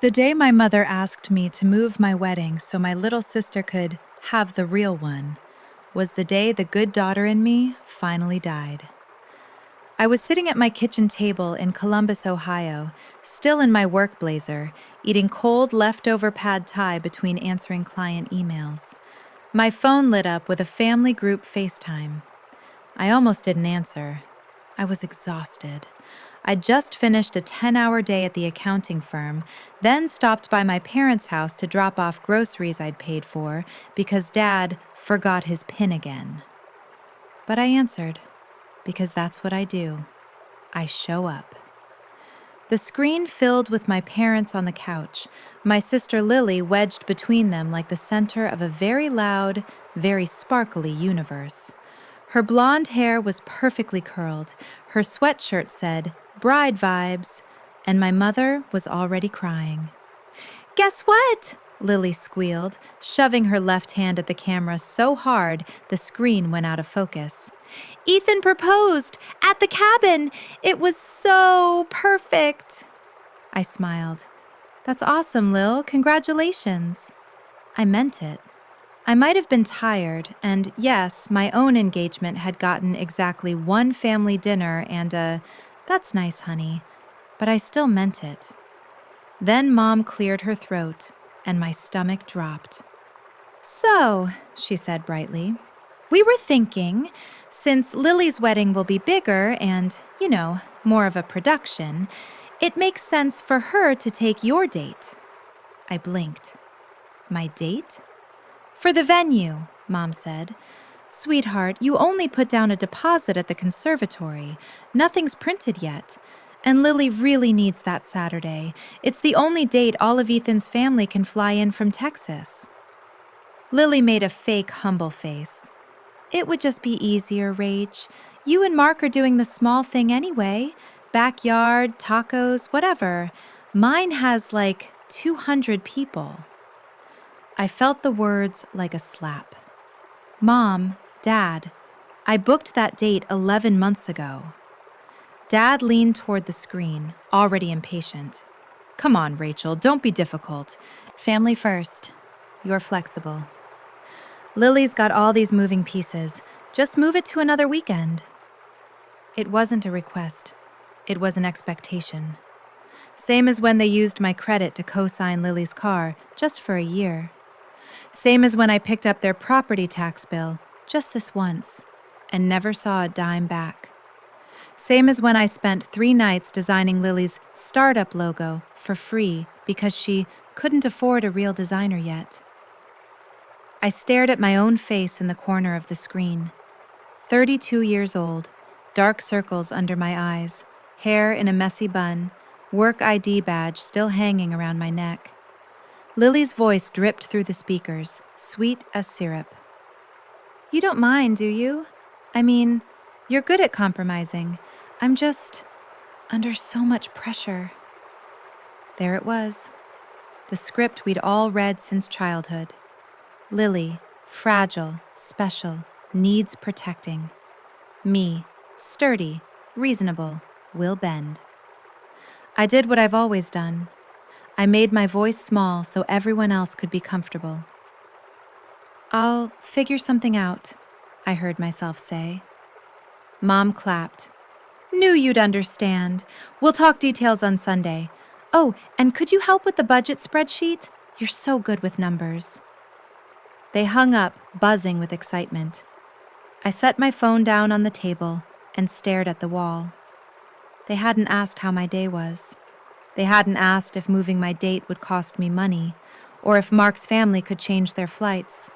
The day my mother asked me to move my wedding so my little sister could have the real one was the day the good daughter in me finally died. I was sitting at my kitchen table in Columbus, Ohio, still in my work blazer, eating cold leftover pad thai between answering client emails. My phone lit up with a family group FaceTime. I almost didn't answer. I was exhausted. I'd just finished a 10-hour day at the accounting firm, then stopped by my parents' house to drop off groceries I'd paid for because Dad forgot his PIN again. But I answered, because that's what I do. I show up. The screen filled with my parents on the couch, my sister Lily wedged between them like the center of a very loud, very sparkly universe. Her blonde hair was perfectly curled, her sweatshirt said, "Bride vibes," and my mother was already crying. "Guess what?" Lily squealed, shoving her left hand at the camera so hard the screen went out of focus. "Ethan proposed at the cabin. It was so perfect." I smiled. "That's awesome, Lil. Congratulations." I meant it. I might have been tired, and yes, my own engagement had gotten exactly one family dinner and a, "That's nice, honey," but I still meant it. Then Mom cleared her throat, and my stomach dropped. "So," she said brightly, "we were thinking, since Lily's wedding will be bigger and, more of a production, it makes sense for her to take your date." I blinked. "My date?" "For the venue," Mom said. "Sweetheart, you only put down a deposit at the conservatory. Nothing's printed yet. And Lily really needs that Saturday. It's the only date all of Ethan's family can fly in from Texas." Lily made a fake humble face. "It would just be easier, Rach. You and Mark are doing the small thing anyway. Backyard, tacos, whatever. Mine has like 200 people. I felt the words like a slap. "Mom, Dad, I booked that date 11 months ago." Dad leaned toward the screen, already impatient. "Come on, Rachel, don't be difficult. Family first. You're flexible. Lily's got all these moving pieces. Just move it to another weekend." It wasn't a request. It was an expectation. Same as when they used my credit to co-sign Lily's car, just for a year. Same as when I picked up their property tax bill, just this once, and never saw a dime back. Same as when I spent 3 nights designing Lily's startup logo for free because she couldn't afford a real designer yet. I stared at my own face in the corner of the screen. 32 years old, dark circles under my eyes, hair in a messy bun, work ID badge still hanging around my neck. Lily's voice dripped through the speakers, sweet as syrup. "You don't mind, do you? I mean, you're good at compromising. I'm just under so much pressure." There it was, the script we'd all read since childhood. Lily, fragile, special, needs protecting. Me, sturdy, reasonable, will bend. I did what I've always done. I made my voice small so everyone else could be comfortable. "I'll figure something out," I heard myself say. Mom clapped. "Knew you'd understand. We'll talk details on Sunday. Oh, and could you help with the budget spreadsheet? You're so good with numbers." They hung up, buzzing with excitement. I set my phone down on the table and stared at the wall. They hadn't asked how my day was. They hadn't asked if moving my date would cost me money, or if Mark's family could change their flights,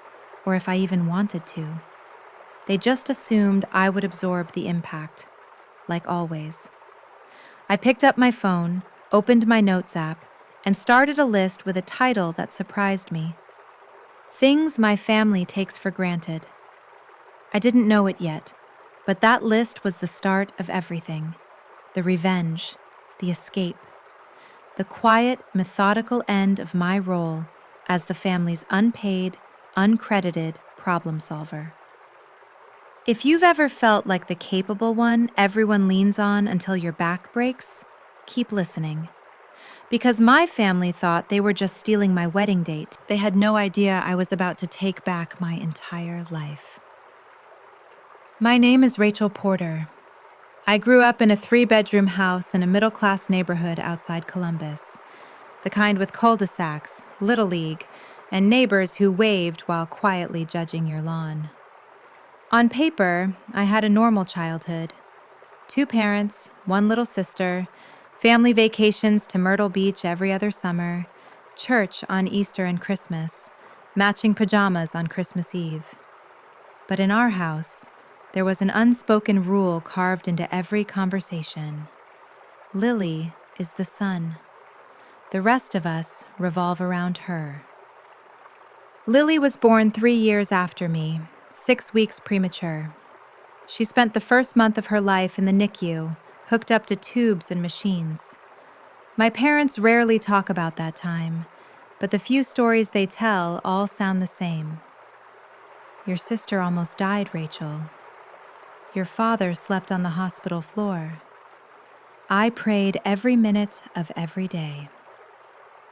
or if I even wanted to. They just assumed I would absorb the impact, like always. I picked up my phone, opened my notes app, and started a list with a title that surprised me. Things my family takes for granted. I didn't know it yet, but that list was the start of everything. The revenge, the escape, the quiet, methodical end of my role as the family's unpaid, uncredited problem solver. If you've ever felt like the capable one everyone leans on until your back breaks, keep listening. because my family thought they were just stealing my wedding date. They had no idea I was about to take back my entire life. My name is Rachel Porter. I grew up in a 3-bedroom house in a middle-class neighborhood outside Columbus, the kind with cul-de-sacs, Little League, and neighbors who waved while quietly judging your lawn. On paper, I had a normal childhood. 2 parents, 1 little sister, family vacations to Myrtle Beach every other summer, church on Easter and Christmas, matching pajamas on Christmas Eve. But in our house, there was an unspoken rule carved into every conversation. Lily is the sun. The rest of us revolve around her. Lily was born 3 years after me, 6 weeks premature. She spent the first month of her life in the NICU, hooked up to tubes and machines. My parents rarely talk about that time, but the few stories they tell all sound the same. Your sister almost died, Rachel. Your father slept on the hospital floor. I prayed every minute of every day.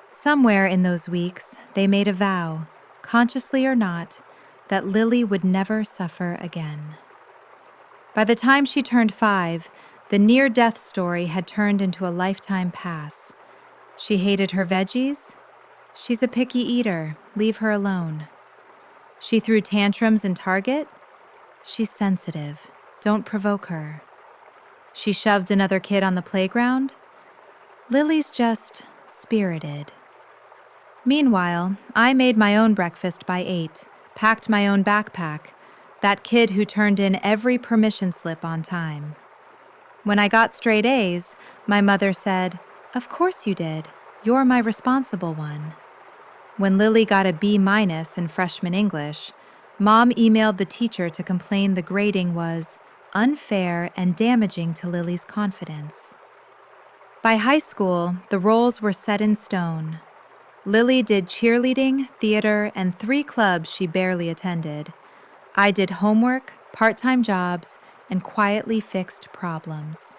Somewhere in those weeks, they made a vow, consciously or not, that Lily would never suffer again. By the time she turned 5, the near-death story had turned into a lifetime pass. She hated her veggies. She's a picky eater. Leave her alone. She threw tantrums in Target. She's sensitive. Don't provoke her. She shoved another kid on the playground. Lily's just spirited. Meanwhile, I made my own breakfast by 8, packed my own backpack, that kid who turned in every permission slip on time. When I got straight A's, my mother said, "Of course you did. You're my responsible one." When Lily got a B- in freshman English, Mom emailed the teacher to complain the grading was unfair and damaging to Lily's confidence. By high school, the roles were set in stone. Lily did cheerleading, theater, and 3 clubs she barely attended. I did homework, part-time jobs, and quietly fixed problems.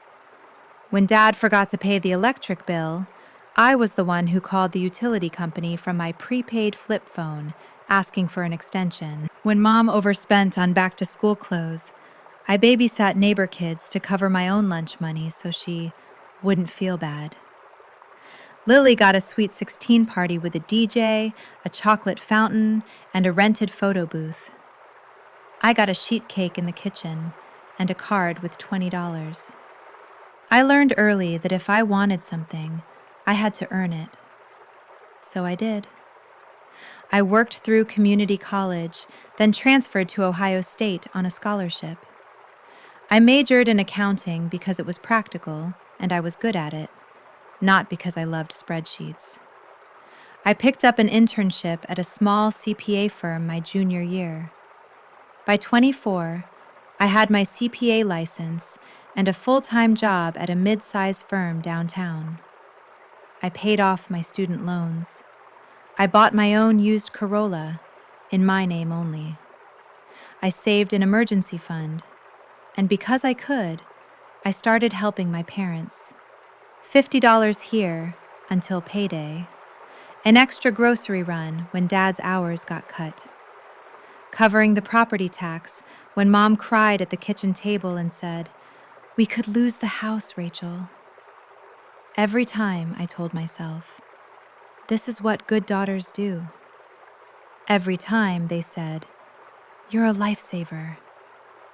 When Dad forgot to pay the electric bill, I was the one who called the utility company from my prepaid flip phone, asking for an extension. When Mom overspent on back-to-school clothes, I babysat neighbor kids to cover my own lunch money so she wouldn't feel bad. Lily got a Sweet 16 party with a DJ, a chocolate fountain, and a rented photo booth. I got a sheet cake in the kitchen and a card with $20. I learned early that if I wanted something, I had to earn it. So I did. I worked through community college, then transferred to Ohio State on a scholarship. I majored in accounting because it was practical and I was good at it, not because I loved spreadsheets. I picked up an internship at a small CPA firm my junior year. By 24, I had my CPA license and a full-time job at a mid-size firm downtown. I paid off my student loans. I bought my own used Corolla, in my name only. I saved an emergency fund, and because I could, I started helping my parents. $50 here until payday. An extra grocery run when Dad's hours got cut. Covering the property tax when Mom cried at the kitchen table and said, "We could lose the house, Rachel." Every time I told myself, "This is what good daughters do." Every time they said, "You're a lifesaver.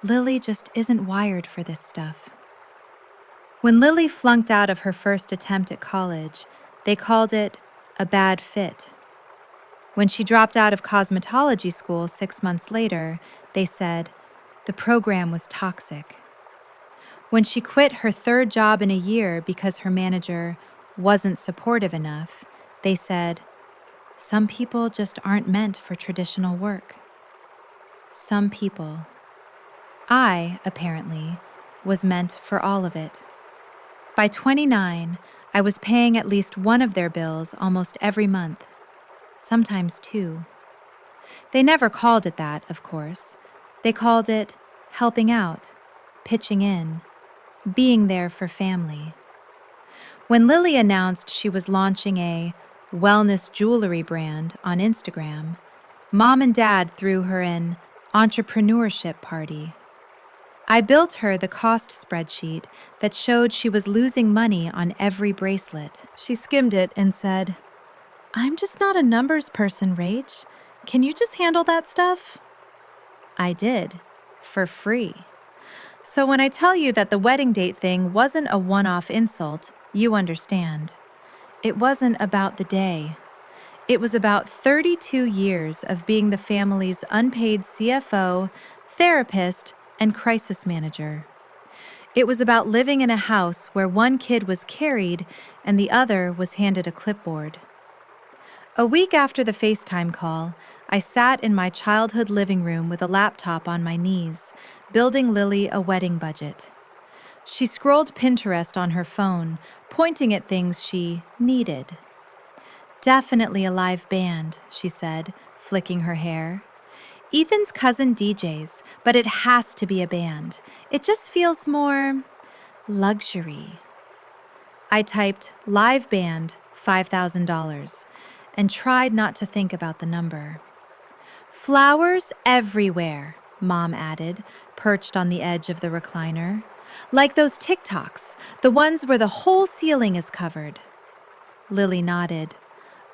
Lily just isn't wired for this stuff." When Lily flunked out of her first attempt at college, they called it a bad fit. When she dropped out of cosmetology school 6 months later, they said the program was toxic. When she quit her 3rd job in a year because her manager wasn't supportive enough, they said, some people just aren't meant for traditional work. Some people. I, apparently, was meant for all of it. By 29, I was paying at least one of their bills almost every month, sometimes 2. They never called it that, of course. They called it helping out, pitching in, being there for family. When Lily announced she was launching a wellness jewelry brand on Instagram, Mom and Dad threw her an entrepreneurship party. I built her the cost spreadsheet that showed she was losing money on every bracelet. She skimmed it and said, "I'm just not a numbers person, Rach. Can you just handle that stuff?" I did, for free. So when I tell you that the wedding date thing wasn't a one-off insult, you understand. It wasn't about the day. It was about 32 years of being the family's unpaid CFO, therapist, and crisis manager. It was about living in a house where one kid was carried and the other was handed a clipboard. A week after the FaceTime call, I sat in my childhood living room with a laptop on my knees, building Lily a wedding budget. She scrolled Pinterest on her phone, pointing at things she needed. "Definitely a live band," she said, flicking her hair. "Ethan's cousin DJs, but it has to be a band. It just feels more luxury." I typed live band, $5,000, and tried not to think about the number. "Flowers everywhere," Mom added, perched on the edge of the recliner. "Like those TikToks, the ones where the whole ceiling is covered." Lily nodded.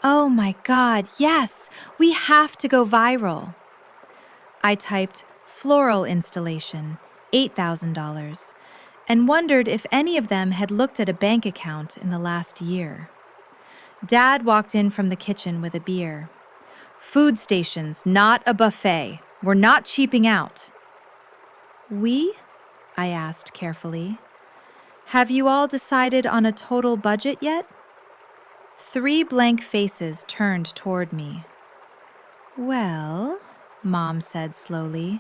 "Oh my God, yes! We have to go viral." I typed floral installation, $8,000, and wondered if any of them had looked at a bank account in the last year. Dad walked in from the kitchen with a beer. "Food stations, not a buffet. We're not cheaping out." "We?" I asked carefully. "Have you all decided on a total budget yet?" 3 blank faces turned toward me. "Well," Mom said slowly,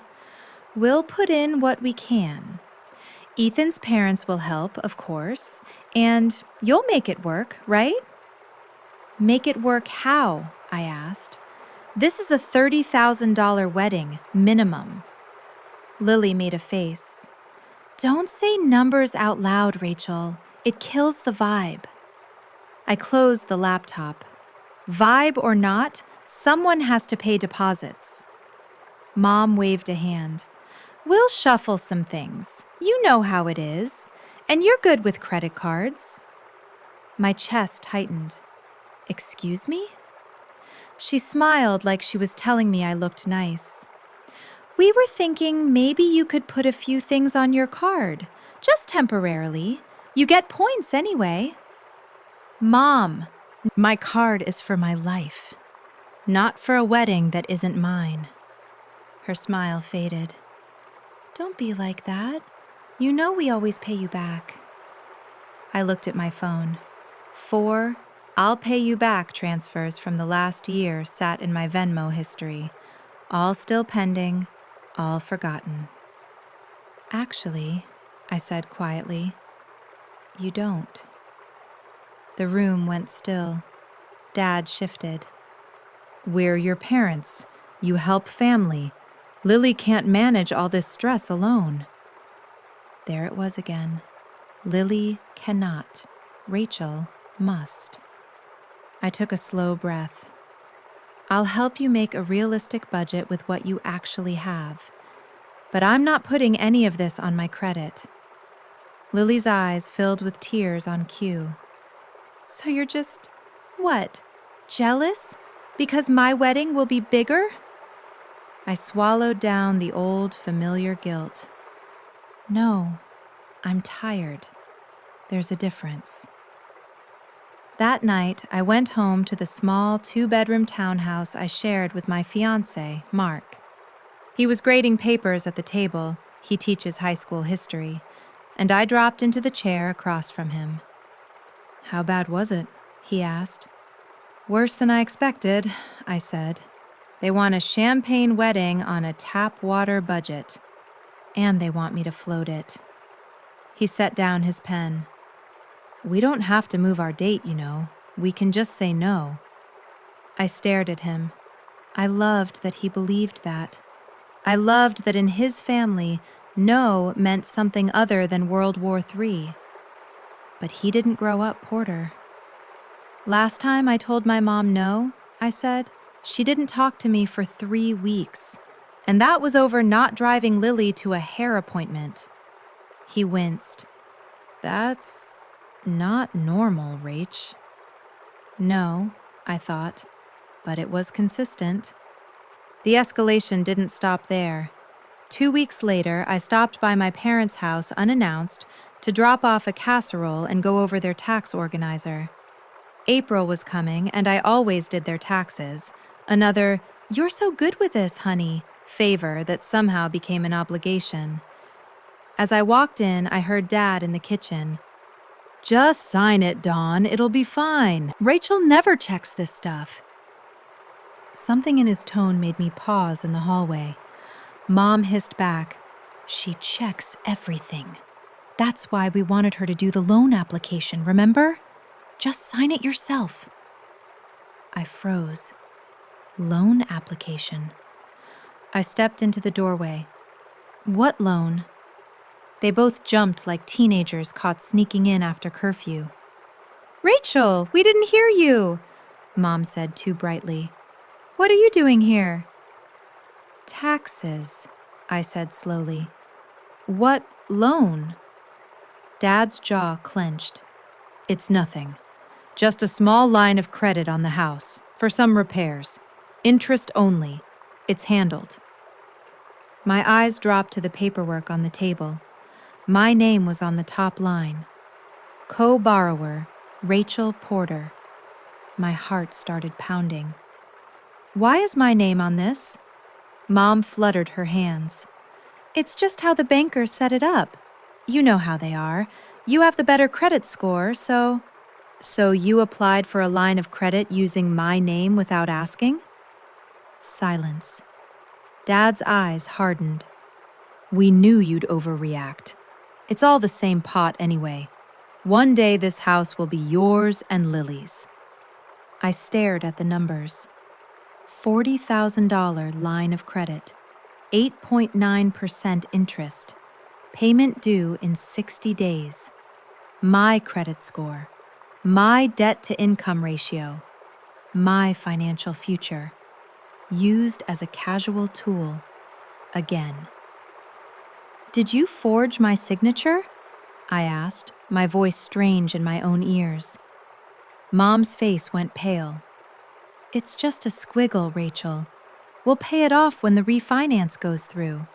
"we'll put in what we can. Ethan's parents will help, of course, and you'll make it work, right?" "Make it work how?" I asked. "This is a $30,000 wedding, minimum." Lily made a face. "Don't say numbers out loud, Rachel. It kills the vibe." I closed the laptop. Vibe or not, someone has to pay deposits. Mom waved a hand. "We'll shuffle some things. You know how it is. And you're good with credit cards." My chest tightened. "Excuse me?" She smiled like she was telling me I looked nice. "We were thinking maybe you could put a few things on your card, just temporarily. You get points anyway." "Mom, my card is for my life, not for a wedding that isn't mine." Her smile faded. "Don't be like that. You know we always pay you back." I looked at my phone. 4 "I'll pay you back" transfers from the last year sat in my Venmo history, all still pending, all forgotten. "Actually," I said quietly, "you don't." The room went still. Dad shifted. "We're your parents. You help family. Lily can't manage all this stress alone." There it was again. Lily cannot. Rachel must. I took a slow breath. "I'll help you make a realistic budget with what you actually have. But I'm not putting any of this on my credit." Lily's eyes filled with tears on cue. "So you're just, what, jealous? Because my wedding will be bigger?" I swallowed down the old familiar guilt. "No, I'm tired. There's a difference." That night, I went home to the small 2-bedroom townhouse I shared with my fiancé, Mark. He was grading papers at the table. He teaches high school history, and I dropped into the chair across from him. "How bad was it?" he asked. "Worse than I expected," I said. "They want a champagne wedding on a tap water budget, and they want me to float it." He set down his pen. "We don't have to move our date, you know. We can just say no." I stared at him. I loved that he believed that. I loved that in his family, no meant something other than World War III. but he didn't grow up Porter. Last time I told my mom no, I said, she didn't talk to me for 3 weeks, and that was over not driving Lily to a hair appointment. He winced. That's not normal, Rach. No, I thought, but it was consistent. The escalation didn't stop there. 2 weeks later, I stopped by my parents' house unannounced to drop off a casserole and go over their tax organizer. April was coming, and I always did their taxes. Another, "You're so good with this, honey," favor that somehow became an obligation. As I walked in, I heard Dad in the kitchen. "Just sign it, Dawn. It'll be fine. Rachel never checks this stuff." Something in his tone made me pause in the hallway. Mom hissed back, "She checks everything. That's why we wanted her to do the loan application, remember? Just sign it yourself." I froze. Loan application? I stepped into the doorway. "What loan?" They both jumped like teenagers caught sneaking in after curfew. "Rachel, we didn't hear you," Mom said too brightly. "What are you doing here?" "Taxes," I said slowly. "What loan?" Dad's jaw clenched. "It's nothing. Just a small line of credit on the house, for some repairs. Interest only. It's handled." My eyes dropped to the paperwork on the table. My name was on the top line. Co-borrower, Rachel Porter. My heart started pounding. "Why is my name on this?" Mom fluttered her hands. "It's just how the bankers set it up. You know how they are. You have the better credit score, so... So you applied for a line of credit using my name without asking?" Silence. Dad's eyes hardened. "We knew you'd overreact. It's all the same pot anyway. One day this house will be yours and Lily's." I stared at the numbers. $40,000 line of credit, 8.9% interest, payment due in 60 days. My credit score, my debt-to-income ratio, my financial future, used as a casual tool, again. "Did you forge my signature?" I asked, my voice strange in my own ears. Mom's face went pale. "It's just a squiggle, Rachel. We'll pay it off when the refinance goes through."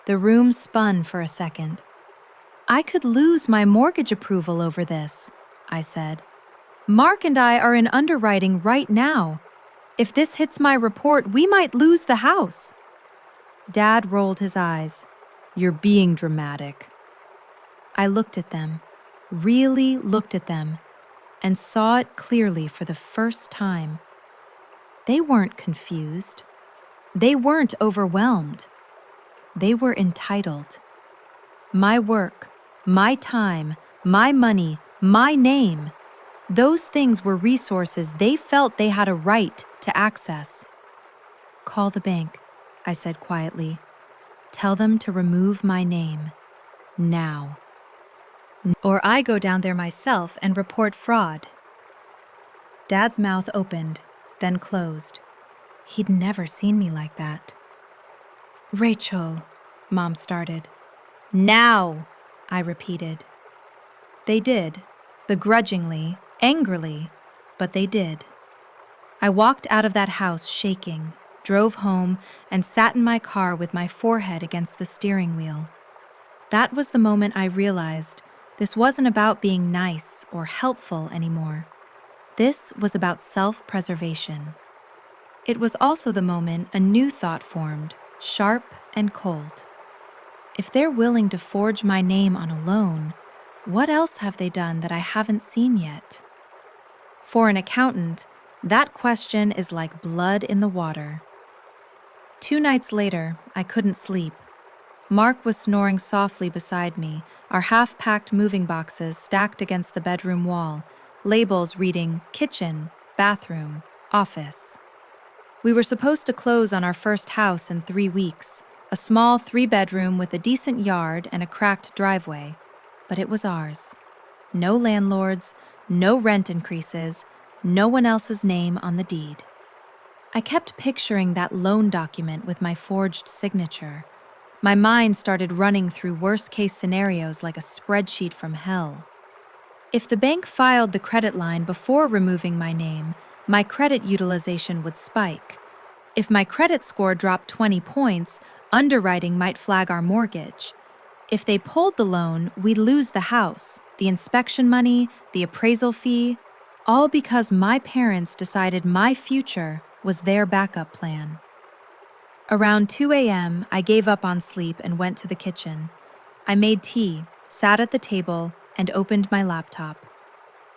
The room spun for a second. "I could lose my mortgage approval over this," I said. "Mark and I are in underwriting right now. If this hits my report, we might lose the house." Dad rolled his eyes. "You're being dramatic." I looked at them, really looked at them, and saw it clearly for the first time. They weren't confused. They weren't overwhelmed. They were entitled. My work, my time, my money, my name, those things were resources they felt they had a right to access. "Call the bank," I said quietly. "Tell them to remove my name. Now. Or I go down there myself and report fraud." Dad's mouth opened, then closed. He'd never seen me like that. "Rachel," Mom started. "Now," I repeated. They did, begrudgingly, angrily, but they did. I walked out of that house shaking, drove home, and sat in my car with my forehead against the steering wheel. That was the moment I realized this wasn't about being nice or helpful anymore. This was about self-preservation. It was also the moment a new thought formed, sharp and cold. If they're willing to forge my name on a loan, what else have they done that I haven't seen yet? For an accountant, that question is like blood in the water. 2 nights later, I couldn't sleep. Mark was snoring softly beside me, our half-packed moving boxes stacked against the bedroom wall, labels reading kitchen, bathroom, office. We were supposed to close on our first house in 3 weeks, a small 3-bedroom with a decent yard and a cracked driveway, but it was ours. No landlords, no rent increases, no one else's name on the deed. I kept picturing that loan document with my forged signature. My mind started running through worst-case scenarios like a spreadsheet from hell. If the bank filed the credit line before removing my name, my credit utilization would spike. If my credit score dropped 20 points, underwriting might flag our mortgage. If they pulled the loan, we'd lose the house, the inspection money, the appraisal fee, all because my parents decided my future was their backup plan. Around 2 a.m., I gave up on sleep and went to the kitchen. I made tea, sat at the table, and opened my laptop.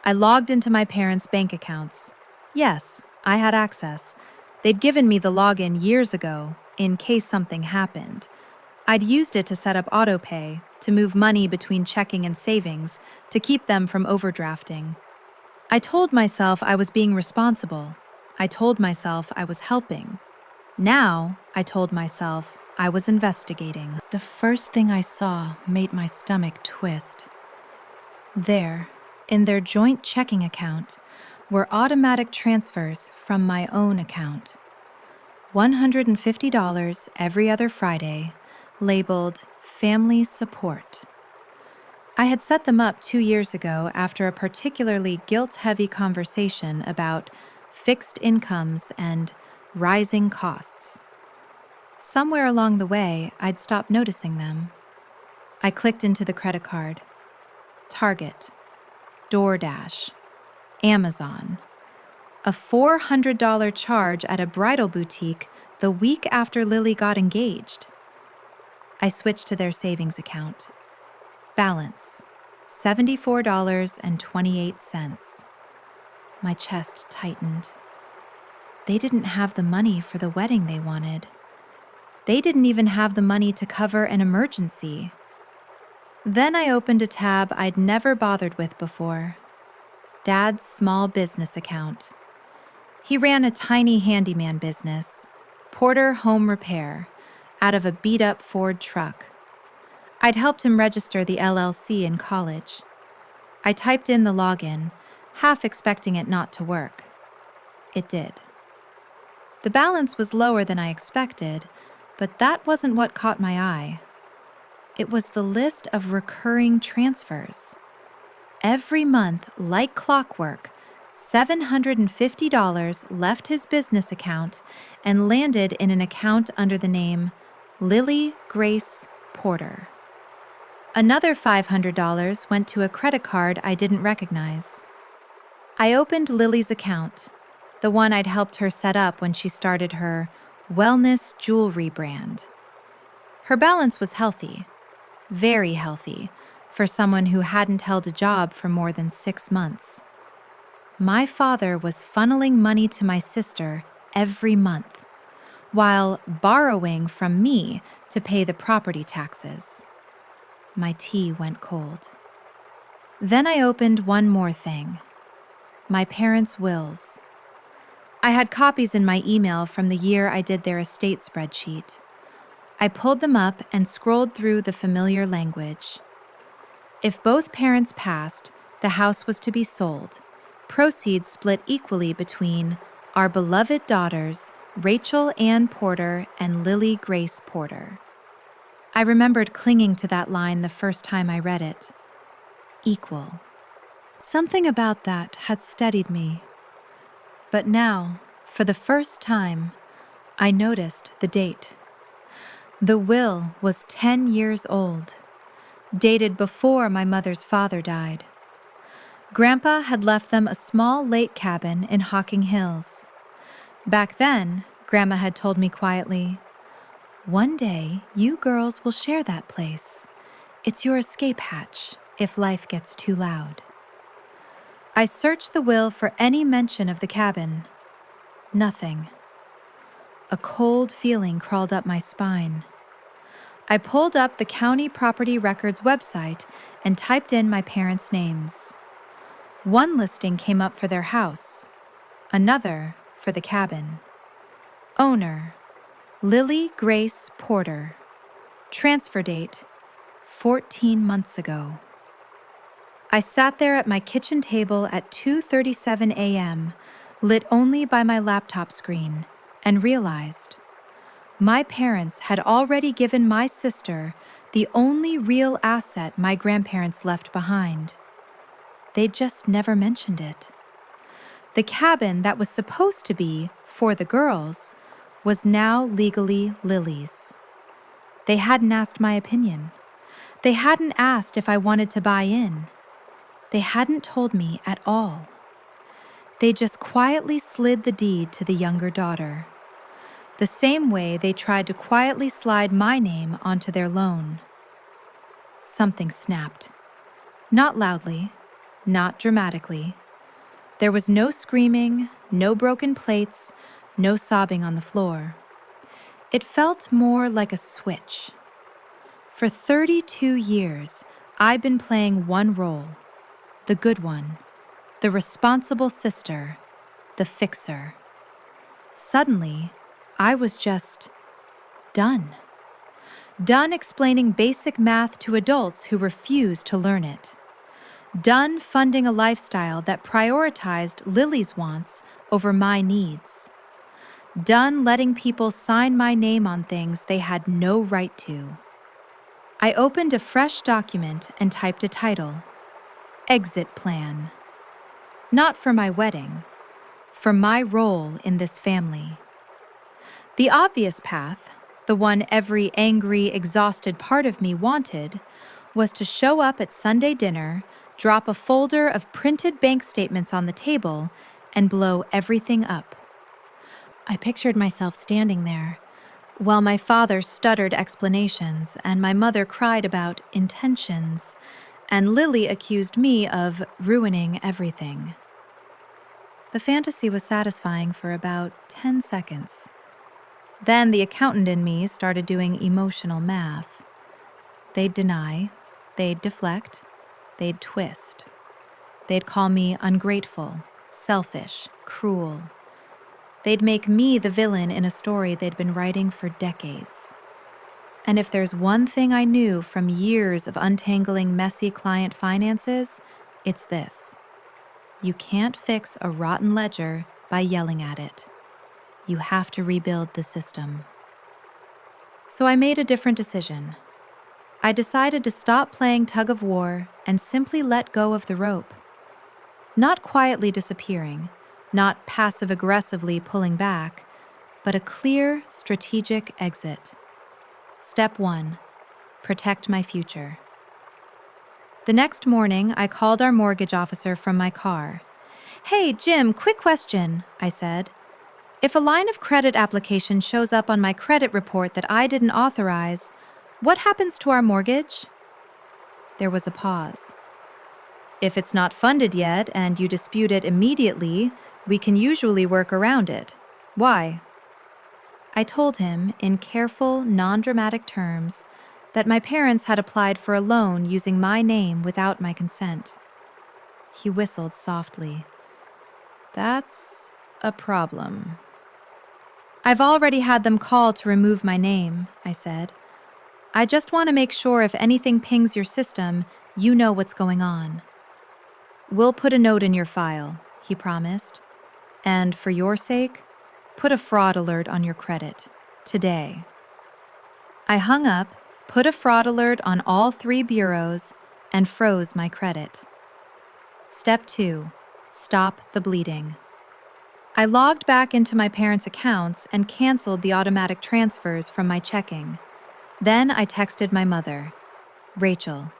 I logged into my parents' bank accounts. Yes, I had access. They'd given me the login years ago, in case something happened. I'd used it to set up autopay, to move money between checking and savings, to keep them from overdrafting. I told myself I was being responsible. I told myself I was helping. Now, I told myself I was investigating. The first thing I saw made my stomach twist. There, in their joint checking account, were automatic transfers from my own account. $150 every other Friday, labeled Family Support. I had set them up 2 years ago after a particularly guilt-heavy conversation about fixed incomes and rising costs. Somewhere along the way, I'd stopped noticing them. I clicked into the credit card. Target, DoorDash, Amazon. A $400 charge at a bridal boutique the week after Lily got engaged. I switched to their savings account. Balance, $74.28. My chest tightened. They didn't have the money for the wedding they wanted. They didn't even have the money to cover an emergency. Then I opened a tab I'd never bothered with before. Dad's small business account. He ran a tiny handyman business, Porter Home Repair, out of a beat-up Ford truck. I'd helped him register the LLC in college. I typed in the login, half expecting it not to work. It did. The balance was lower than I expected, but that wasn't what caught my eye. It was the list of recurring transfers. Every month, like clockwork, $750 left his business account and landed in an account under the name Lily Grace Porter. Another $500 went to a credit card I didn't recognize. I opened Lily's account, the one I'd helped her set up when she started her wellness jewelry brand. Her balance was healthy, very healthy, for someone who hadn't held a job for more than 6 months. My father was funneling money to my sister every month, while borrowing from me to pay the property taxes. My tea went cold. Then I opened one more thing. My parents' wills. I had copies in my email from the year I did their estate spreadsheet. I pulled them up and scrolled through the familiar language. If both parents passed, the house was to be sold, proceeds split equally between our beloved daughters, Rachel Ann Porter and Lily Grace Porter. I remembered clinging to that line the first time I read it. Equal. Something about that had steadied me. But now, for the first time, I noticed the date. The will was 10 years old, dated before my mother's father died. Grandpa had left them a small lake cabin in Hocking Hills. Back then, Grandma had told me quietly, "One day, you girls will share that place. It's your escape hatch if life gets too loud." I searched the will for any mention of the cabin. Nothing. A cold feeling crawled up my spine. I pulled up the county property records website and typed in my parents' names. One listing came up for their house, another for the cabin. Owner, Lily Grace Porter. Transfer date, 14 months ago. I sat there at my kitchen table at 2:37 a.m., lit only by my laptop screen, and realized my parents had already given my sister the only real asset my grandparents left behind. They just never mentioned it. The cabin that was supposed to be for the girls was now legally Lily's. They hadn't asked my opinion. They hadn't asked if I wanted to buy in. They hadn't told me at all. They just quietly slid the deed to the younger daughter, the same way they tried to quietly slide my name onto their loan. Something snapped. Not loudly, not dramatically. There was no screaming, no broken plates, no sobbing on the floor. It felt more like a switch. For 32 years, I've been playing one role, the good one, the responsible sister, the fixer. Suddenly, I was just done. Done explaining basic math to adults who refused to learn it. Done funding a lifestyle that prioritized Lily's wants over my needs. Done letting people sign my name on things they had no right to. I opened a fresh document and typed a title, Exit Plan. Not for my wedding, for my role in this family. The obvious path, the one every angry, exhausted part of me wanted, was to show up at Sunday dinner, drop a folder of printed bank statements on the table, and blow everything up. I pictured myself standing there, while my father stuttered explanations and my mother cried about intentions, and Lily accused me of ruining everything. The fantasy was satisfying for about 10 seconds. Then the accountant in me started doing emotional math. They'd deny, they'd deflect, they'd twist. They'd call me ungrateful, selfish, cruel. They'd make me the villain in a story they'd been writing for decades. And if there's one thing I knew from years of untangling messy client finances, it's this. You can't fix a rotten ledger by yelling at it. You have to rebuild the system. So I made a different decision. I decided to stop playing tug of war and simply let go of the rope. Not quietly disappearing, not passive-aggressively pulling back, but a clear, strategic exit. Step 1, protect my future. The next morning, I called our mortgage officer from my car. "Hey, Jim, quick question," I said. "If a line of credit application shows up on my credit report that I didn't authorize, what happens to our mortgage?" There was a pause. "If it's not funded yet and you dispute it immediately, we can usually work around it. Why?" I told him, in careful, non-dramatic terms, that my parents had applied for a loan using my name without my consent. He whistled softly. "That's a problem." "I've already had them call to remove my name," I said. "I just want to make sure if anything pings your system, you know what's going on." "We'll put a note in your file," he promised. "And for your sake, put a fraud alert on your credit. Today." I hung up, put a fraud alert on all 3 bureaus, and froze my credit. Step 2, stop the bleeding. I logged back into my parents' accounts and canceled the automatic transfers from my checking. Then I texted my mother, Rachel.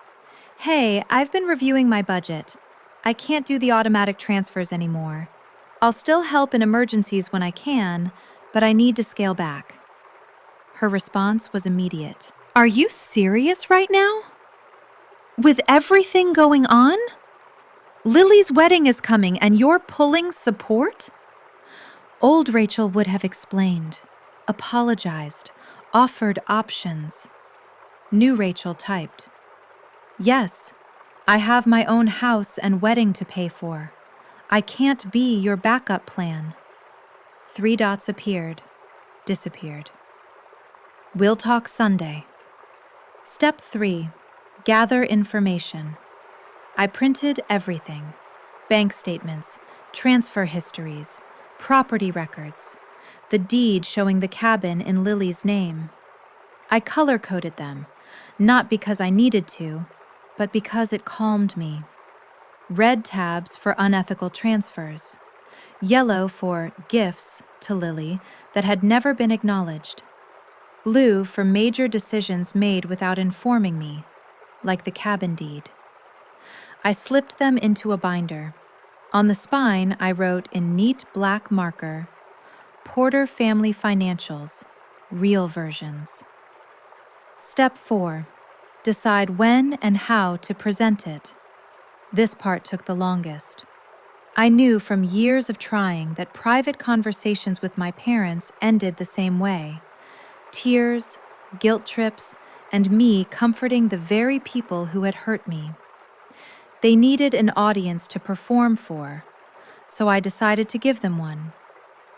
"Hey, I've been reviewing my budget. I can't do the automatic transfers anymore. I'll still help in emergencies when I can, but I need to scale back." Her response was immediate. "Are you serious right now? With everything going on? Lily's wedding is coming and you're pulling support?" Old Rachel would have explained, apologized, offered options. New Rachel typed, "Yes, I have my own house and wedding to pay for. I can't be your backup plan." 3 dots appeared, disappeared. "We'll talk Sunday." Step 3, gather information. I printed everything: bank statements, transfer histories, property records, the deed showing the cabin in Lily's name. I color-coded them, not because I needed to, but because it calmed me. Red tabs for unethical transfers, yellow for gifts to Lily that had never been acknowledged, blue for major decisions made without informing me, like the cabin deed. I slipped them into a binder. On the spine, I wrote in neat black marker, Porter Family Financials, real versions. Step 4. Decide when and how to present it. This part took the longest. I knew from years of trying that private conversations with my parents ended the same way: tears, guilt trips, and me comforting the very people who had hurt me. They needed an audience to perform for, so I decided to give them one.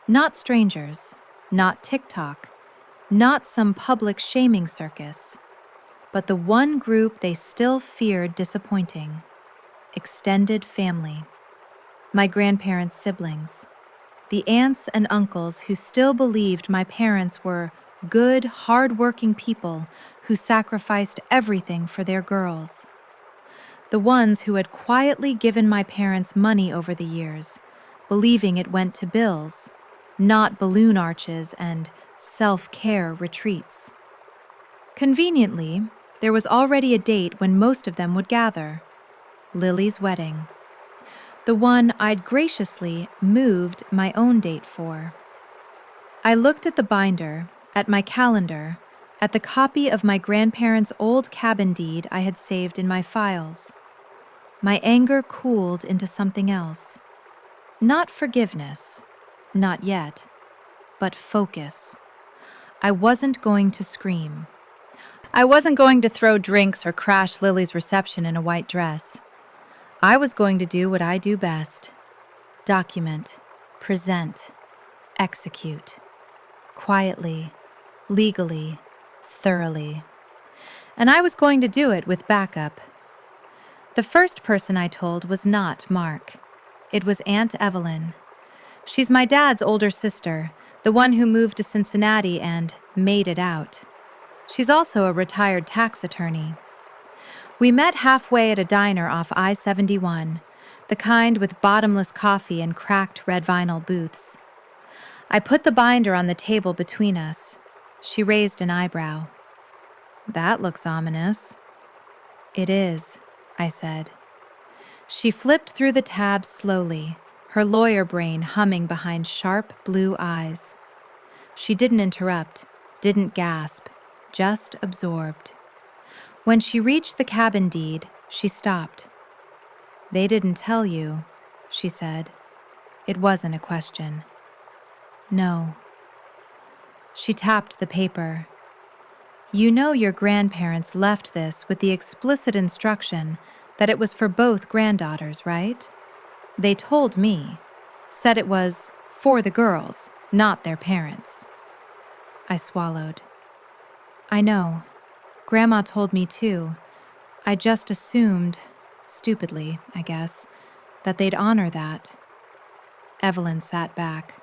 Not strangers, not TikTok, not some public shaming circus, but the one group they still feared disappointing: extended family. My grandparents' siblings, the aunts and uncles who still believed my parents were good, hard-working people who sacrificed everything for their girls. The ones who had quietly given my parents money over the years, believing it went to bills, not balloon arches and self-care retreats. Conveniently, there was already a date when most of them would gather: Lily's wedding. The one I'd graciously moved my own date for. I looked at the binder, at my calendar, at the copy of my grandparents' old cabin deed I had saved in my files. My anger cooled into something else. Not forgiveness, not yet, but focus. I wasn't going to scream. I wasn't going to throw drinks or crash Lily's reception in a white dress. I was going to do what I do best: document, present, execute. Quietly, legally, thoroughly. And I was going to do it with backup. The first person I told was not Mark. It was Aunt Evelyn. She's my dad's older sister, the one who moved to Cincinnati and made it out. She's also a retired tax attorney. We met halfway at a diner off I-71, the kind with bottomless coffee and cracked red vinyl booths. I put the binder on the table between us. She raised an eyebrow. "That looks ominous." "It is," I said. She flipped through the tabs slowly, her lawyer brain humming behind sharp blue eyes. She didn't interrupt, didn't gasp, just absorbed. When she reached the cabin deed, she stopped. "They didn't tell you," she said. It wasn't a question. "No." She tapped the paper. "You know your grandparents left this with the explicit instruction that it was for both granddaughters, right? They told me, said it was for the girls, not their parents." I swallowed. "I know. Grandma told me too. I just assumed, stupidly, I guess, that they'd honor that." Evelyn sat back.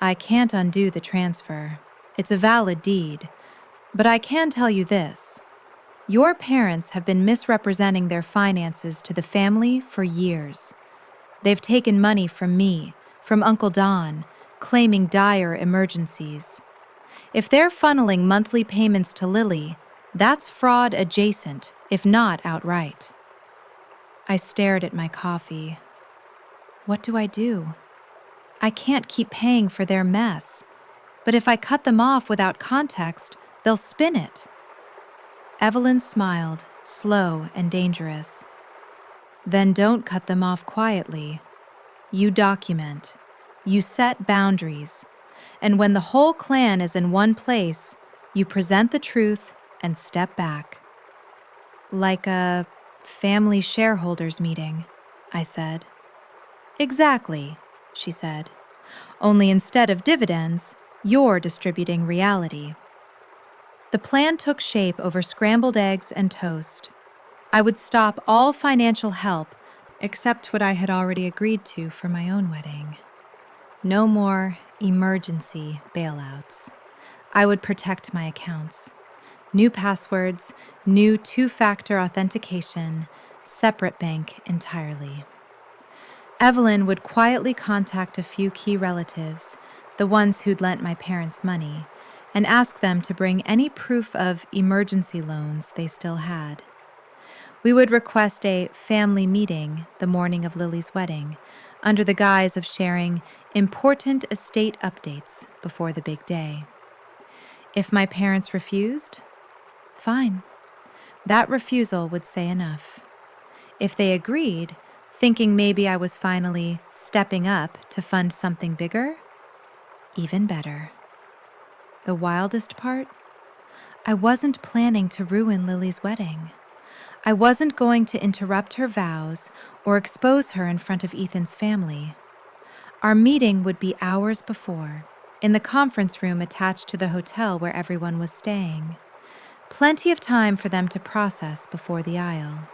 "I can't undo the transfer. It's a valid deed. But I can tell you this. Your parents have been misrepresenting their finances to the family for years. They've taken money from me, from Uncle Don, claiming dire emergencies. If they're funneling monthly payments to Lily, that's fraud adjacent, if not outright." I stared at my coffee. What do I do? I can't keep paying for their mess. But if I cut them off without context, they'll spin it. Evelyn smiled, slow and dangerous. "Then don't cut them off quietly. You document. You set boundaries. And when the whole clan is in one place, you present the truth and step back." "Like a family shareholders meeting," I said. "Exactly," she said. "Only instead of dividends, you're distributing reality." The plan took shape over scrambled eggs and toast. I would stop all financial help except what I had already agreed to for my own wedding. No more emergency bailouts. I would protect my accounts. New passwords, new two-factor authentication, separate bank entirely. Evelyn would quietly contact a few key relatives, the ones who'd lent my parents money, and ask them to bring any proof of emergency loans they still had. We would request a family meeting the morning of Lily's wedding, under the guise of sharing important estate updates before the big day. If my parents refused, fine. That refusal would say enough. If they agreed, thinking maybe I was finally stepping up to fund something bigger, even better. The wildest part? I wasn't planning to ruin Lily's wedding. I wasn't going to interrupt her vows or expose her in front of Ethan's family. Our meeting would be hours before, in the conference room attached to the hotel where everyone was staying. Plenty of time for them to process before the aisle.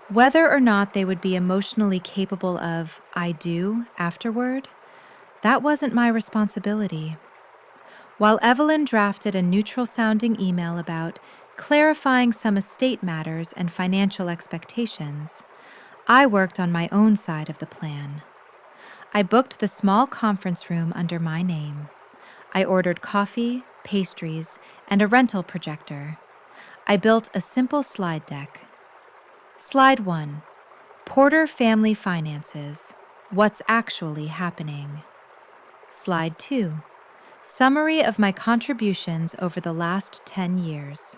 Whether or not they would be emotionally capable of "I do" afterward, that wasn't my responsibility. While Evelyn drafted a neutral-sounding email about clarifying some estate matters and financial expectations, I worked on my own side of the plan. I booked the small conference room under my name. I ordered coffee, pastries, and a rental projector. I built a simple slide deck. Slide 1. Porter Family Finances. What's actually happening? Slide 2. Summary of my contributions over the last 10 years.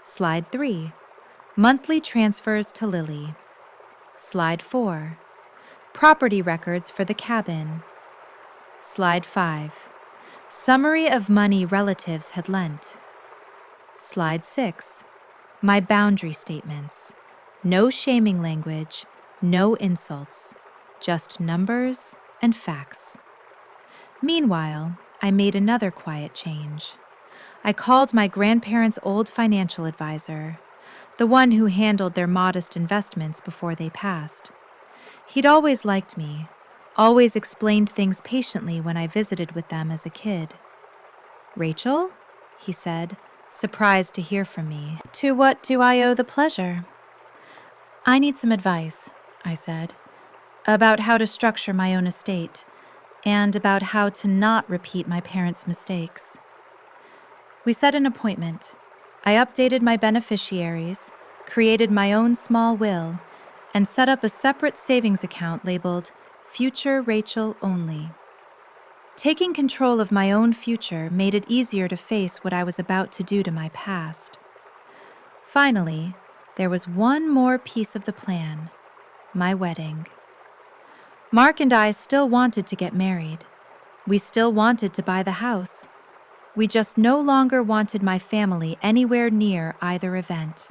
Slide 3. Monthly transfers to Lily. Slide 4. Property records for the cabin. Slide 5. Summary of money relatives had lent. Slide 6. My boundary statements. No shaming language, no insults, just numbers and facts. Meanwhile, I made another quiet change. I called my grandparents' old financial advisor, the one who handled their modest investments before they passed. He'd always liked me, always explained things patiently when I visited with them as a kid. "Rachel?" he said, surprised to hear from me. "To what do I owe the pleasure?" "I need some advice," I said, "about how to structure my own estate, and about how to not repeat my parents' mistakes." We set an appointment. I updated my beneficiaries, created my own small will, and set up a separate savings account labeled Future Rachel Only. Taking control of my own future made it easier to face what I was about to do to my past. Finally, there was one more piece of the plan: my wedding. Mark and I still wanted to get married. We still wanted to buy the house. We just no longer wanted my family anywhere near either event.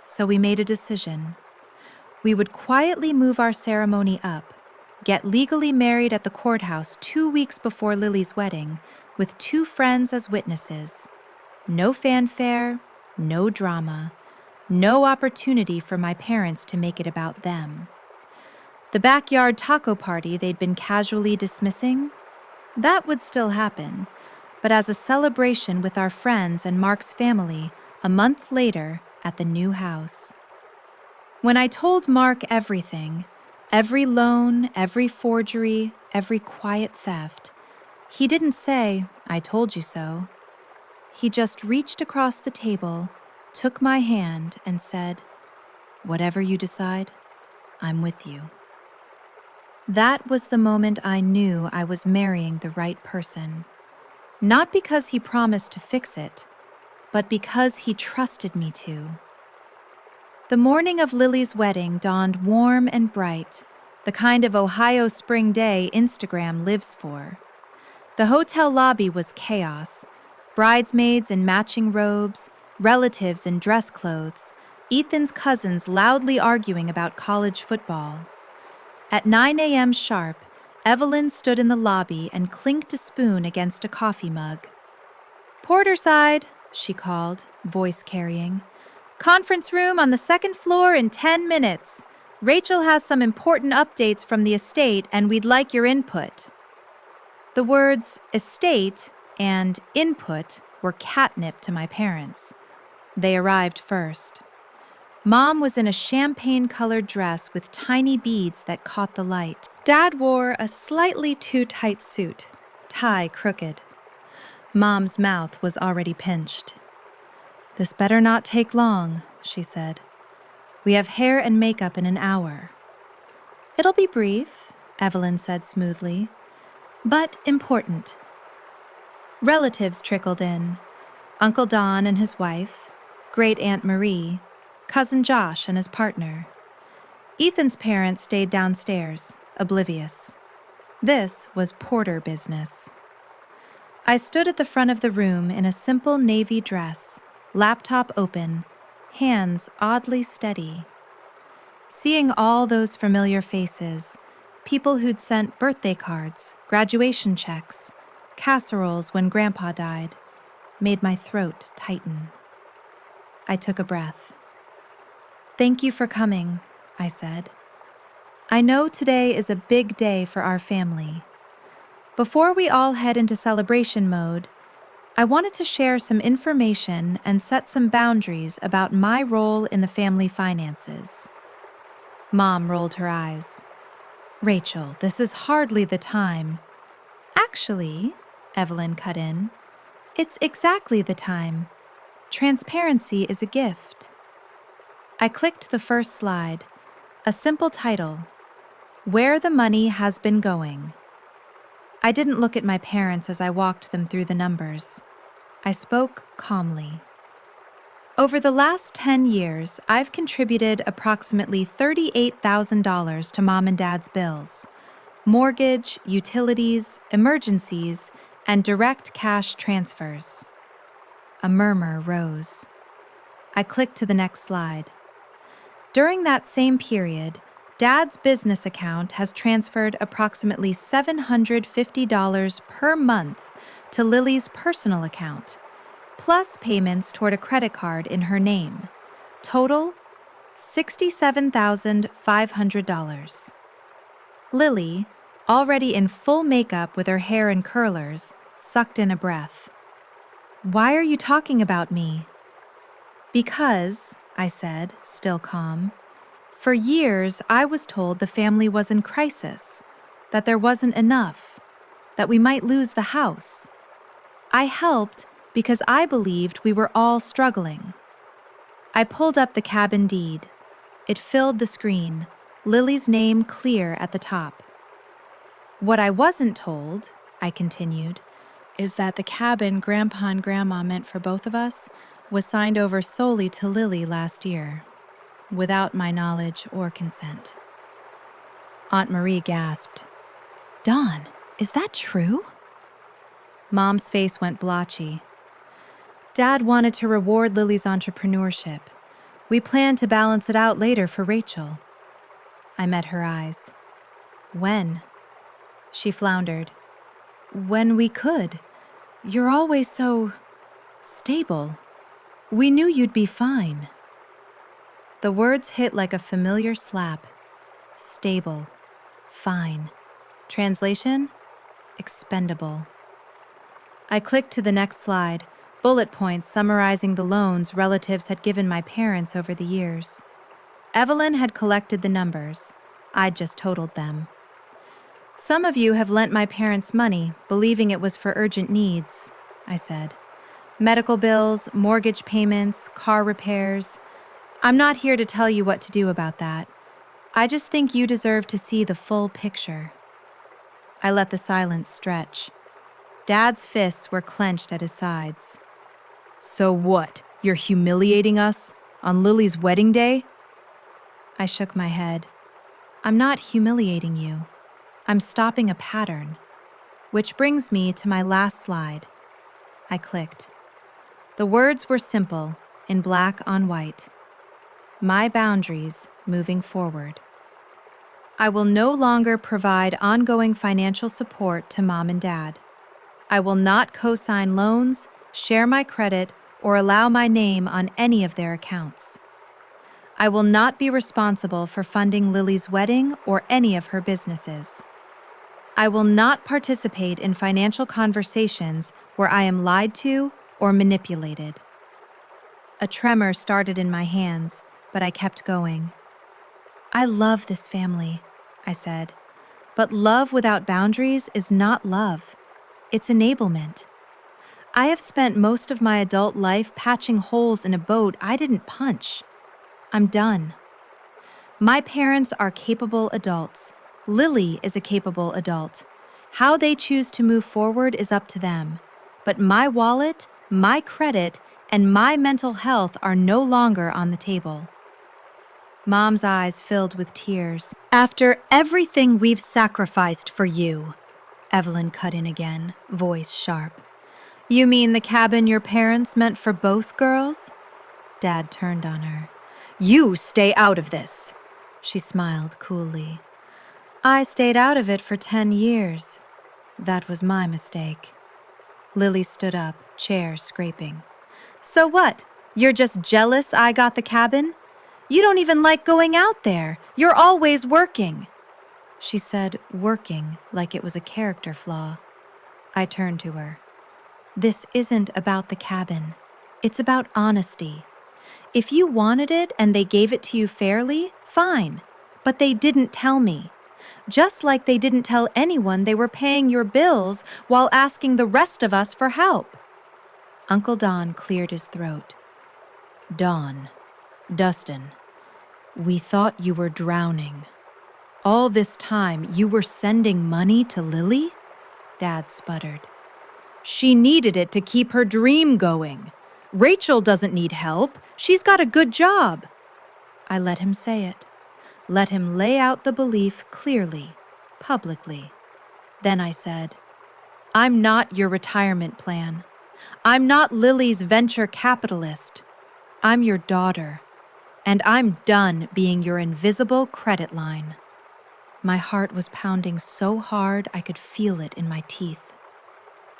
So we made a decision. We would quietly move our ceremony up, get legally married at the courthouse 2 weeks before Lily's wedding, with 2 friends as witnesses. No fanfare, no drama, no opportunity for my parents to make it about them. The backyard taco party they'd been casually dismissing? That would still happen, but as a celebration with our friends and Mark's family a month later at the new house. When I told Mark everything, every loan, every forgery, every quiet theft, he didn't say, "I told you so." He just reached across the table, took my hand, and said, "Whatever you decide, I'm with you." That was the moment I knew I was marrying the right person. Not because he promised to fix it, but because he trusted me to. The morning of Lily's wedding dawned warm and bright, the kind of Ohio spring day Instagram lives for. The hotel lobby was chaos. Bridesmaids in matching robes, relatives in dress clothes, Ethan's cousins loudly arguing about college football. At 9 a.m. sharp, Evelyn stood in the lobby and clinked a spoon against a coffee mug. "Porter side," she called, voice carrying. Conference room on the second floor in 10 minutes. Rachel has some important updates from the estate and we'd like your input. The words estate and input were catnip to my parents. They arrived first. Mom was in a champagne-colored dress with tiny beads that caught the light. Dad wore a slightly too tight suit, tie crooked. Mom's mouth was already pinched. "This better not take long," she said. "We have hair and makeup in an hour." "It'll be brief," Evelyn said smoothly, "but important." Relatives trickled in. Uncle Don and his wife, Great Aunt Marie, Cousin Josh and his partner. Ethan's parents stayed downstairs, oblivious. This was Porter business. I stood at the front of the room in a simple navy dress, laptop open, hands oddly steady. Seeing all those familiar faces, people who'd sent birthday cards, graduation checks, casseroles when Grandpa died, made my throat tighten. I took a breath. "Thank you for coming," I said. "I know today is a big day for our family. Before we all head into celebration mode, I wanted to share some information and set some boundaries about my role in the family finances." Mom rolled her eyes. "Rachel, this is hardly the time." "Actually," Evelyn cut in, "it's exactly the time. Transparency is a gift." I clicked the first slide, a simple title, "Where the Money Has Been Going." I didn't look at my parents as I walked them through the numbers. I spoke calmly. Over the last 10 years, I've contributed approximately $38,000 to Mom and Dad's bills: mortgage, utilities, emergencies, and direct cash transfers. A murmur rose. I clicked to the next slide. During that same period, Dad's business account has transferred approximately $750 per month to Lily's personal account, plus payments toward a credit card in her name. Total, $67,500. Lily, already in full makeup with her hair in curlers, sucked in a breath. "Why are you talking about me?" "Because," I said, still calm, "for years I was told the family was in crisis, that there wasn't enough, that we might lose the house. I helped because I believed we were all struggling." I pulled up the cabin deed. It filled the screen, Lily's name clear at the top. "What I wasn't told," I continued, "is that the cabin Grandpa and Grandma meant for both of us was signed over solely to Lily last year, without my knowledge or consent." Aunt Marie gasped. "Dawn, is that true?" Mom's face went blotchy. "Dad wanted to reward Lily's entrepreneurship. We planned to balance it out later for Rachel." I met her eyes. "When?" She floundered. "When we could. You're always so stable. We knew you'd be fine." The words hit like a familiar slap. Stable. Fine. Translation? Expendable. I clicked to the next slide, bullet points summarizing the loans relatives had given my parents over the years. Evelyn had collected the numbers. I'd just totaled them. "Some of you have lent my parents money, believing it was for urgent needs," I said. "Medical bills, mortgage payments, car repairs. I'm not here to tell you what to do about that. I just think you deserve to see the full picture." I let the silence stretch. Dad's fists were clenched at his sides. "So what? You're humiliating us? On Lily's wedding day?" I shook my head. "I'm not humiliating you. I'm stopping a pattern. Which brings me to my last slide." I clicked. The words were simple, in black on white. My boundaries moving forward. I will no longer provide ongoing financial support to Mom and Dad. I will not co-sign loans, share my credit, or allow my name on any of their accounts. I will not be responsible for funding Lily's wedding or any of her businesses. I will not participate in financial conversations where I am lied to or manipulated. A tremor started in my hands, but I kept going. I love this family, I said, but love without boundaries is not love. It's enablement. I have spent most of my adult life patching holes in a boat I didn't punch. I'm done. My parents are capable adults. Lily is a capable adult. How they choose to move forward is up to them. But my wallet, my credit, and my mental health are no longer on the table. Mom's eyes filled with tears. After everything we've sacrificed for you, Evelyn cut in again, voice sharp. You mean the cabin your parents meant for both girls? Dad turned on her. You stay out of this. She smiled coolly. I stayed out of it for 10 years. That was my mistake. Lily stood up, chair scraping. So what? You're just jealous I got the cabin? You don't even like going out there. You're always working. She said working like it was a character flaw. I turned to her. This isn't about the cabin. It's about honesty. If you wanted it and they gave it to you fairly, fine. But they didn't tell me. Just like they didn't tell anyone they were paying your bills while asking the rest of us for help. Uncle Don cleared his throat. Don, Dustin, we thought you were drowning. All this time you were sending money to Lily? Dad sputtered. She needed it to keep her dream going. Rachel doesn't need help. She's got a good job. I let him say it. Let him lay out the belief clearly, publicly. Then I said, I'm not your retirement plan. I'm not Lily's venture capitalist. I'm your daughter. And I'm done being your invisible credit line. My heart was pounding so hard I could feel it in my teeth.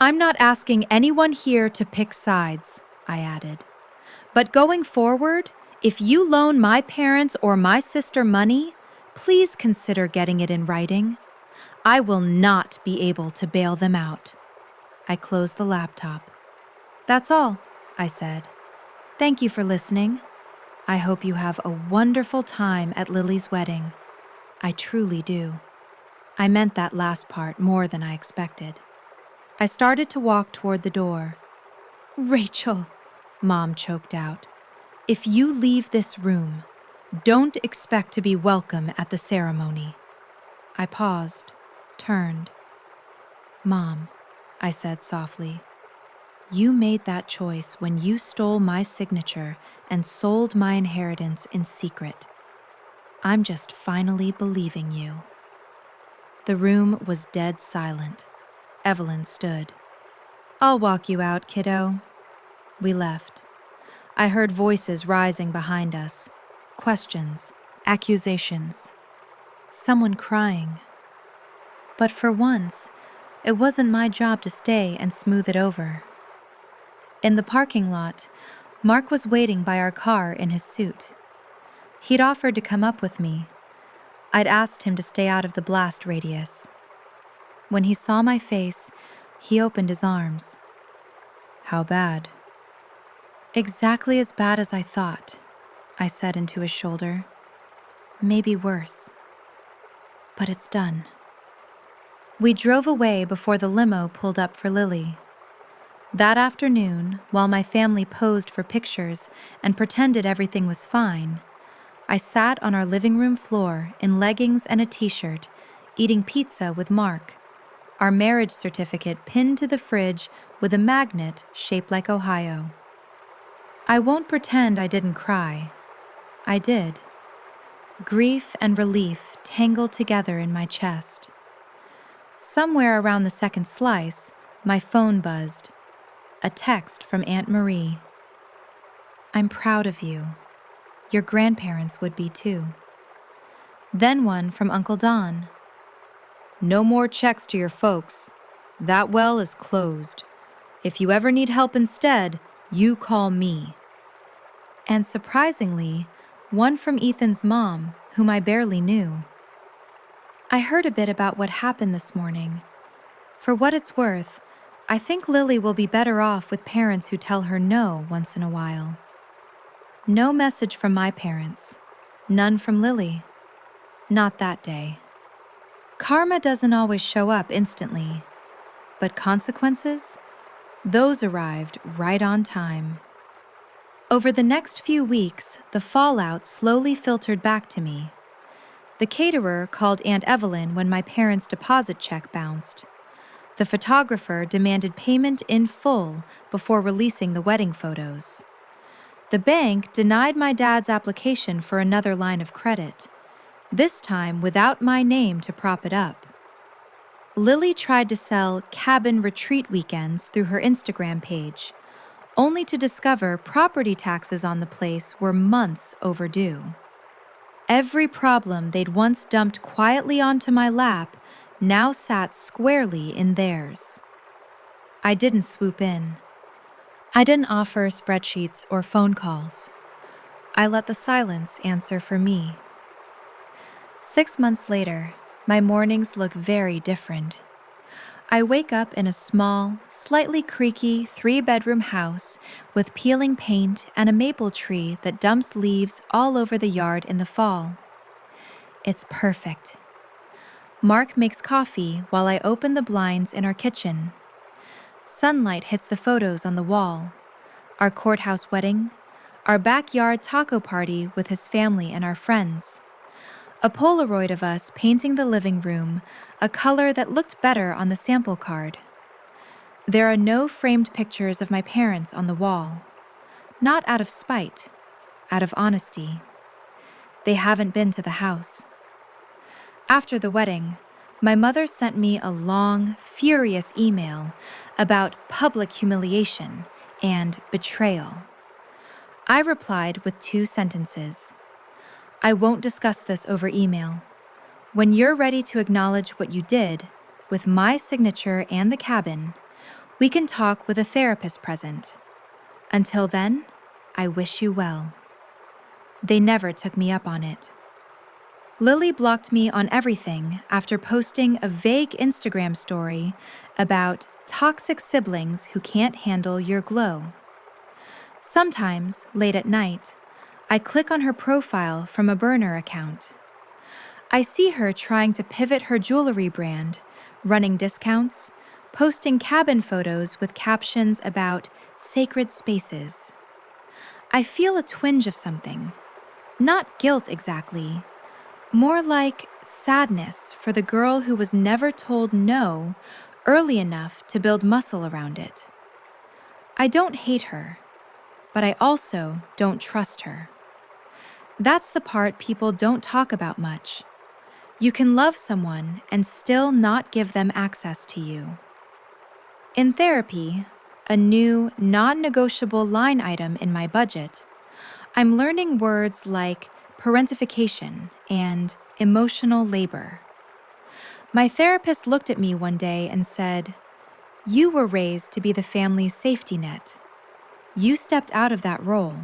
I'm not asking anyone here to pick sides, I added. But going forward, if you loan my parents or my sister money, please consider getting it in writing. I will not be able to bail them out. I closed the laptop. That's all, I said. Thank you for listening. I hope you have a wonderful time at Lily's wedding. I truly do. I meant that last part more than I expected. I started to walk toward the door. Rachel, Mom choked out. If you leave this room, don't expect to be welcome at the ceremony. I paused, turned. Mom, I said softly, you made that choice when you stole my signature and sold my inheritance in secret. I'm just finally believing you. The room was dead silent. Evelyn stood. I'll walk you out, kiddo. We left. I heard voices rising behind us. Questions, accusations. Someone crying. But for once, it wasn't my job to stay and smooth it over. In the parking lot, Mark was waiting by our car in his suit. He'd offered to come up with me. I'd asked him to stay out of the blast radius. When he saw my face, he opened his arms. How bad? Exactly as bad as I thought, I said into his shoulder. Maybe worse. But it's done. We drove away before the limo pulled up for Lily. That afternoon, while my family posed for pictures and pretended everything was fine, I sat on our living room floor in leggings and a t-shirt, eating pizza with Mark, our marriage certificate pinned to the fridge with a magnet shaped like Ohio. I won't pretend I didn't cry. I did. Grief and relief tangled together in my chest. Somewhere around the second slice, my phone buzzed. A text from Aunt Marie. I'm proud of you. Your grandparents would be too. Then one from Uncle Don. No more checks to your folks. That well is closed. If you ever need help instead, "You call me." And surprisingly, one from Ethan's mom, whom I barely knew. I heard a bit about what happened this morning. For what it's worth, I think Lily will be better off with parents who tell her no once in a while. No message from my parents. None from Lily. Not that day. Karma doesn't always show up instantly, but consequences? Those arrived right on time. Over the next few weeks, the fallout slowly filtered back to me. The caterer called Aunt Evelyn when my parents' deposit check bounced. The photographer demanded payment in full before releasing the wedding photos. The bank denied my dad's application for another line of credit, this time without my name to prop it up. Lily tried to sell cabin retreat weekends through her Instagram page, only to discover property taxes on the place were months overdue. Every problem they'd once dumped quietly onto my lap now sat squarely in theirs. I didn't swoop in. I didn't offer spreadsheets or phone calls. I let the silence answer for me. 6 months later, my mornings look very different. I wake up in a small, slightly creaky 3-bedroom house with peeling paint and a maple tree that dumps leaves all over the yard in the fall. It's perfect. Mark makes coffee while I open the blinds in our kitchen. Sunlight hits the photos on the wall. Our courthouse wedding, our backyard taco party with his family and our friends. A Polaroid of us painting the living room, a color that looked better on the sample card. There are no framed pictures of my parents on the wall. Not out of spite, out of honesty. They haven't been to the house. After the wedding, my mother sent me a long, furious email about public humiliation and betrayal. I replied with 2 sentences. I won't discuss this over email. When you're ready to acknowledge what you did, with my signature and the cabin, we can talk with a therapist present. Until then, I wish you well. They never took me up on it. Lily blocked me on everything after posting a vague Instagram story about toxic siblings who can't handle your glow. Sometimes, late at night, I click on her profile from a burner account. I see her trying to pivot her jewelry brand, running discounts, posting cabin photos with captions about sacred spaces. I feel a twinge of something. Not guilt exactly, more like sadness for the girl who was never told no early enough to build muscle around it. I don't hate her, but I also don't trust her. That's the part people don't talk about much. You can love someone and still not give them access to you. In therapy, a new, non-negotiable line item in my budget, I'm learning words like parentification and emotional labor. My therapist looked at me one day and said, "You were raised to be the family's safety net. You stepped out of that role.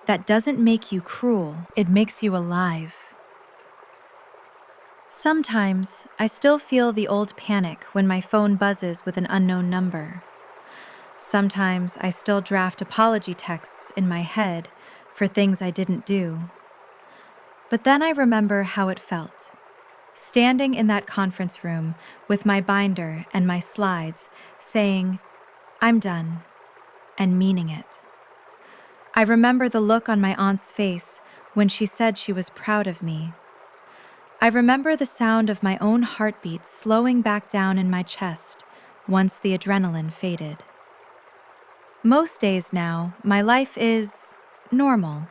That doesn't make you cruel, it makes you alive." Sometimes, I still feel the old panic when my phone buzzes with an unknown number. Sometimes, I still draft apology texts in my head for things I didn't do. But then I remember how it felt, standing in that conference room with my binder and my slides, saying, "I'm done," and meaning it. I remember the look on my aunt's face when she said she was proud of me. I remember the sound of my own heartbeat slowing back down in my chest once the adrenaline faded. Most days now, my life is normal.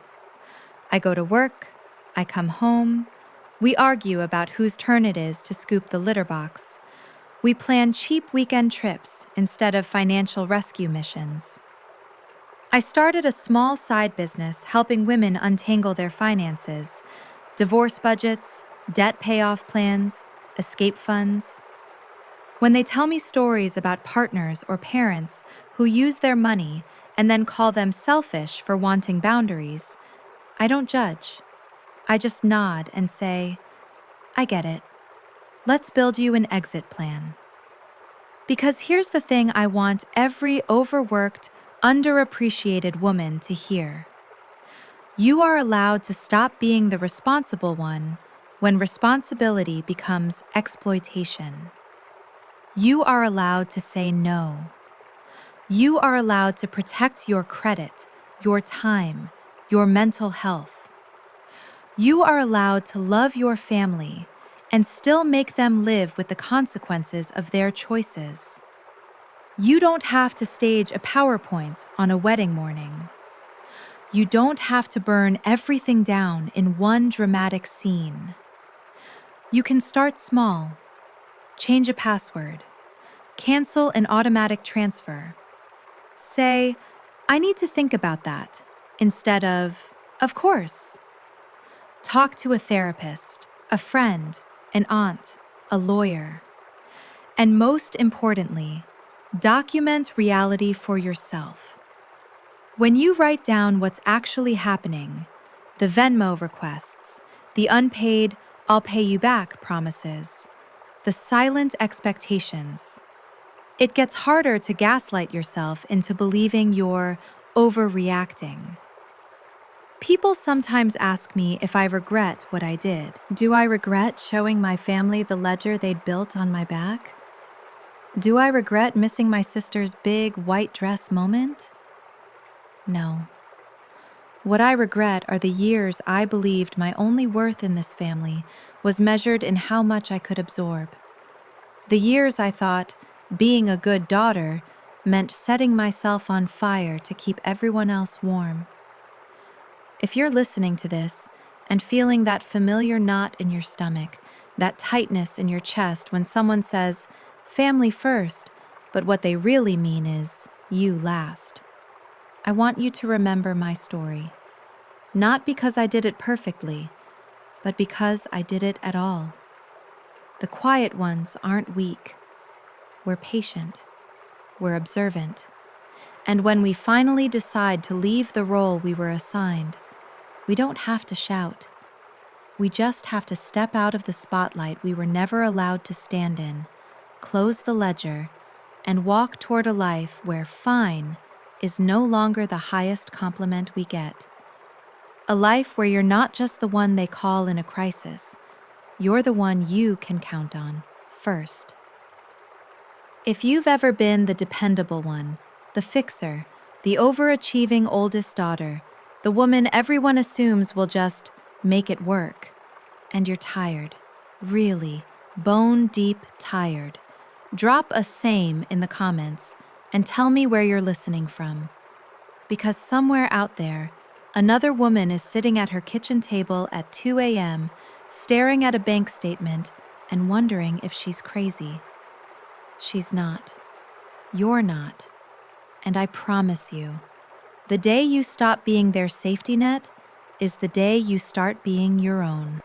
I go to work, I come home, we argue about whose turn it is to scoop the litter box. We plan cheap weekend trips instead of financial rescue missions. I started a small side business helping women untangle their finances, divorce budgets, debt payoff plans, escape funds. When they tell me stories about partners or parents who use their money and then call them selfish for wanting boundaries, I don't judge. I just nod and say, I get it. Let's build you an exit plan. Because here's the thing I want every overworked, underappreciated woman to hear. You are allowed to stop being the responsible one when responsibility becomes exploitation. You are allowed to say no. You are allowed to protect your credit, your time, your mental health. You are allowed to love your family and still make them live with the consequences of their choices. You don't have to stage a PowerPoint on a wedding morning. You don't have to burn everything down in one dramatic scene. You can start small, change a password, cancel an automatic transfer. Say, I need to think about that, instead of course. Talk to a therapist, a friend, an aunt, a lawyer. And most importantly, document reality for yourself. When you write down what's actually happening, the Venmo requests, the unpaid, I'll pay you back promises, the silent expectations, it gets harder to gaslight yourself into believing you're overreacting. People sometimes ask me if I regret what I did. Do I regret showing my family the ledger they'd built on my back? Do I regret missing my sister's big white dress moment? No. What I regret are the years I believed my only worth in this family was measured in how much I could absorb. The years I thought being a good daughter meant setting myself on fire to keep everyone else warm. If you're listening to this and feeling that familiar knot in your stomach, that tightness in your chest when someone says, family first, but what they really mean is you last, I want you to remember my story. Not because I did it perfectly, but because I did it at all. The quiet ones aren't weak. We're patient. We're observant. And when we finally decide to leave the role we were assigned, we don't have to shout. We just have to step out of the spotlight we were never allowed to stand in, close the ledger, and walk toward a life where fine is no longer the highest compliment we get. A life where you're not just the one they call in a crisis, you're the one you can count on first. If you've ever been the dependable one, the fixer, the overachieving oldest daughter, the woman everyone assumes will just make it work, and you're tired, really, bone-deep tired, drop a same in the comments and tell me where you're listening from. Because somewhere out there, another woman is sitting at her kitchen table at 2 a.m., staring at a bank statement and wondering if she's crazy. She's not. You're not. And I promise you, the day you stop being their safety net is the day you start being your own.